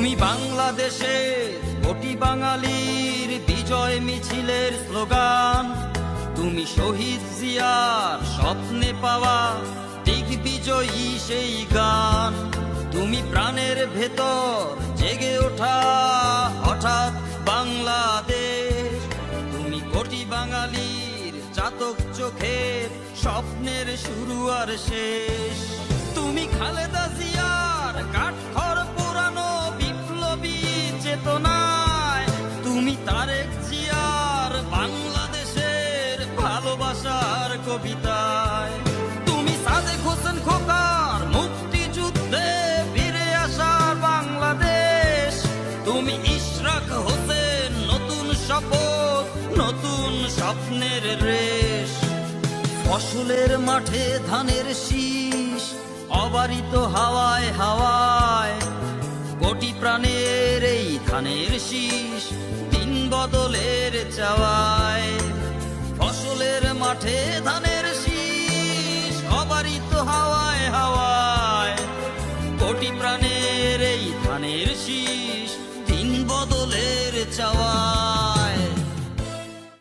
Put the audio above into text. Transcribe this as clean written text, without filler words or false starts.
তুমি বাংলাদেশে কোটি বাঙালির বিজয় মিছিলের স্লোগান, তুমি শহীদ জিয়ার স্বপ্নে পাওয়া দিগ্বিজয়ী সেই গান। তুমি প্রাণের ভেতর জেগে ওঠা হঠাৎ বাংলাদেশ, তুমি কোটি বাঙালির চাতক চোখের স্বপ্নের শুরু আর শেষ। তুমি খালেদা জিয়ার কাঠখড় পোড়ানো বিপ্লবী চেতনায়, তুমি তারেক জিয়ার বাংলাদেশের ভালোবাসার কবিতায়, তুমি সাদেক হোসেন খোকার মুক্তিযুদ্ধে ফিরে আসার বাংলাদেশ, তুমি ইশরাক হোসেন নতুন শপথ নতুন স্বপ্নের রেশ। ফসলের মাঠে ধানের শীষ অবারিত হাওয়ায় হাওয়ায়, কোটি প্রাণের এই ধানের শীষ দিন বদলের চাওয়ায়। ফসলের মাঠে ধানের শীষ অবারিত হাওয়ায় হাওয়ায়, কোটি প্রাণের এই ধানের শীষ দিন বদলের চাওয়ায়।